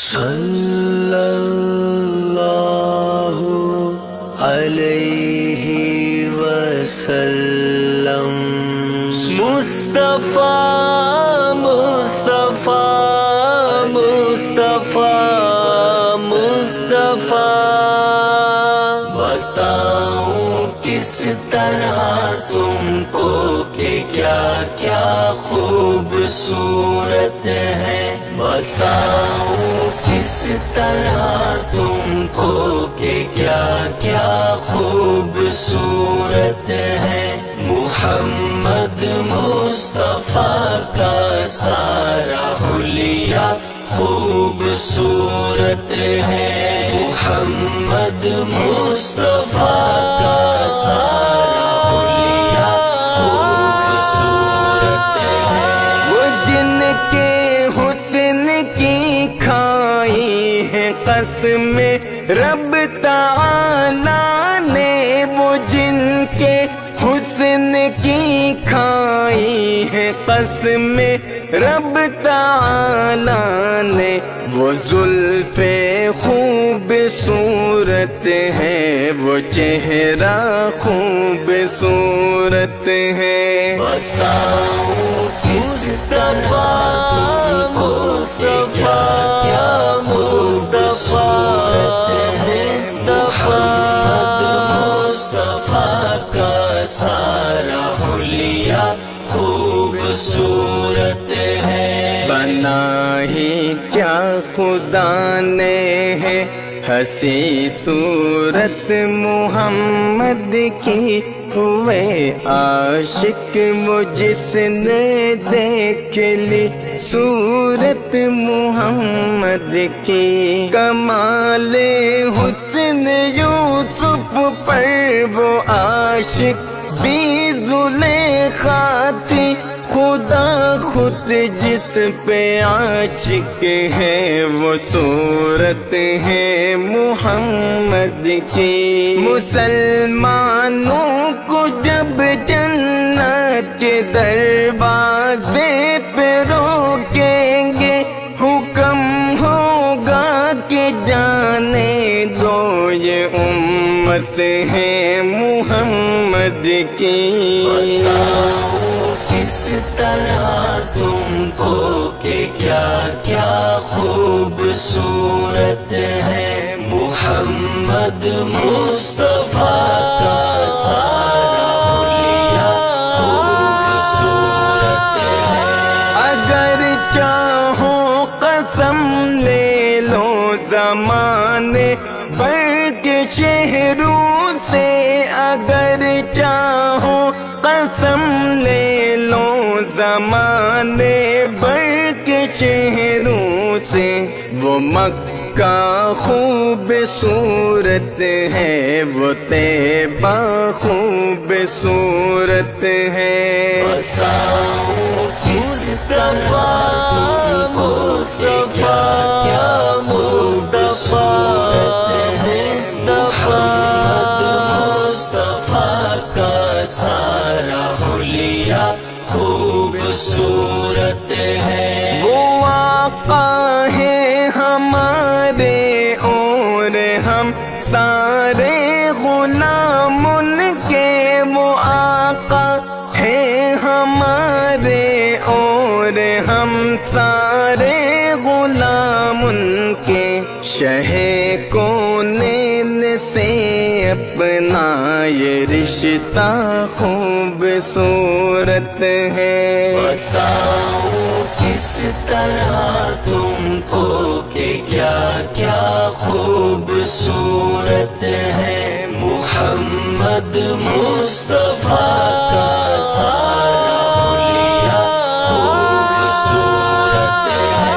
صلی اللہ علیہ وسلم۔ مصطفیٰ مصطفیٰ مصطفیٰ مصطفیٰ، بتاؤں کس طرح تم کو کہ کیا کیا خوبصورت ہے، بتاؤں کس طرح تم کو کہ کیا کیا خوبصورت ہے۔ محمد مصطفیٰ کا سارا حلیہ خوبصورت ہے، محمد مصطفیٰ کا سارا حلیہ خوبصورت ہے۔ وہ جن کے حسن کی کھائی ہے قسم رب تعالیٰ نے، وہ جن کے حسن کی کھائی ہے قسم رب تعالیٰ نے، وہ زلف خوبصورت ہے، وہ چہرہ خوبصورت ہے۔ بتاؤں کس طرح تم کو کیا کیا خوبصورت ہے، محمد مصطفیٰ کا سارا حلیہ خوبصورت ہے۔ بنا ہی کیا خدا نے ہے ہنسی صورت محمد کی، ہوئے عاشق وہ جس نے دیکھ لی صورت محمد کی۔ کمال حسن یوسف پر وہ عاشق بھی زلیخا تھی، خدا خود جس پہ عاشق ہے وہ صورت ہے محمد کی۔ مسلمانوں کو جب جنت کے دروازے پہ روکیں گے، حکم ہوگا کہ جانے دو یہ امت ہے محمد کی۔ کس طرح تم کو کہ کیا کیا خوبصورت ہے، محمد مصطفیٰ کا سارا حلیہ خوبصورت ہے۔ اگر چاہو قسم لے لو زمانے بھر کے شہروں سے، اگر چاہو قسم لے لو زمانے بھر کے شہروں سے، وہ مکہ خوبصورت ہے، وہ طیبہ خوبصورت ہے۔ بتاؤں کس طرح تم کو کیا کیا خوبصورت ہے، محمد مصطفیٰ کا سارا حلیہ خوبصورت ہے۔ وہ آقا ہے ہمارے اور ہم سارے غلام ان کے، وہ آقا ہے ہمارے اور ہم سارے غلام ان کے، شہ کونین سے اپنا یہ رشتہ خوبصورت ہے۔ بتاؤں کس طرح تم کو کہ کیا کیا خوبصورت ہے، محمد مصطفیٰ کا سارا حلیہ خوبصورت ہے۔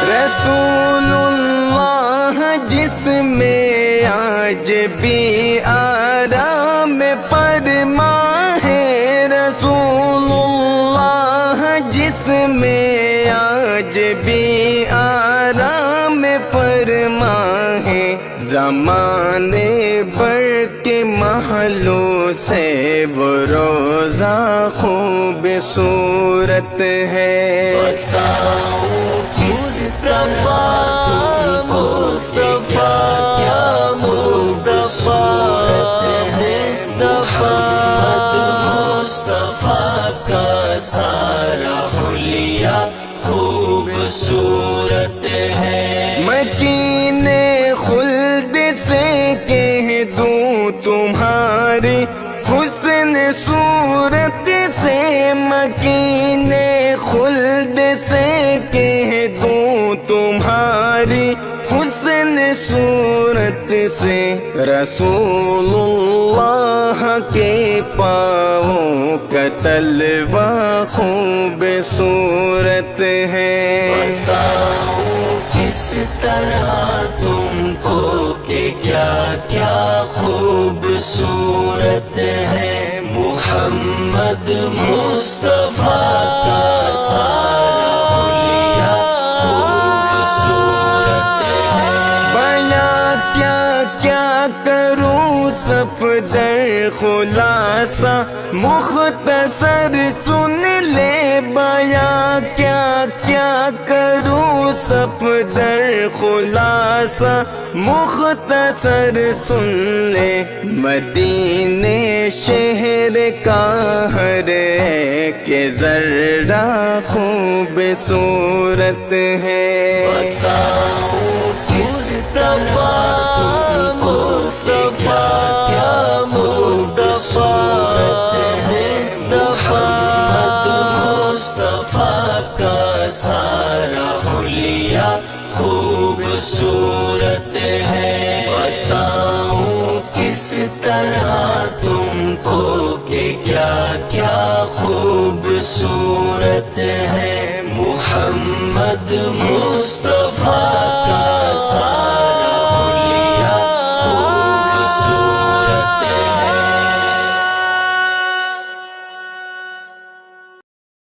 رسول اللہ جس میں آج بھی آرام فرما ہے، رسول اللہ جس میں آج بھی آرام فرما ہے، زمانے بھر کے محلوں سے وہ روزہ خوبصورت ہے۔ بتاؤں کس طرح مکین خلد سے کہہ دوں تمہاری حسن صورت سے، مکین خلد سے کہہ دوں تمہاری حسن صورت سے، رسول اللہ کے پاؤں کا تلوہ خوبصورت ہے۔ بتاؤں کس طرح تم کو کہ کیا کیا خوبصورت ہے، محمد مصطفیٰ کا سارا حلیہ خوبصورت ہے۔ بیاں کیا کیا کروں صفدر خلاصہ مختصر سن لے، بیاں کیا کیا کروں صفدر خلاصہ مختصر سن لے، مدینے شہر کا ہر ایک ذرہ خوبصورت ہے۔ بتاؤں کس طرح تم کو کہ کیا کیا خوبصورت ہے، محمد مصطفیٰ کا سارا حلیہ خوبصورت ہے۔ بتاؤں کس طرح تم کو کہ کیا کیا خوبصورت ہے، محمد مصطفیٰ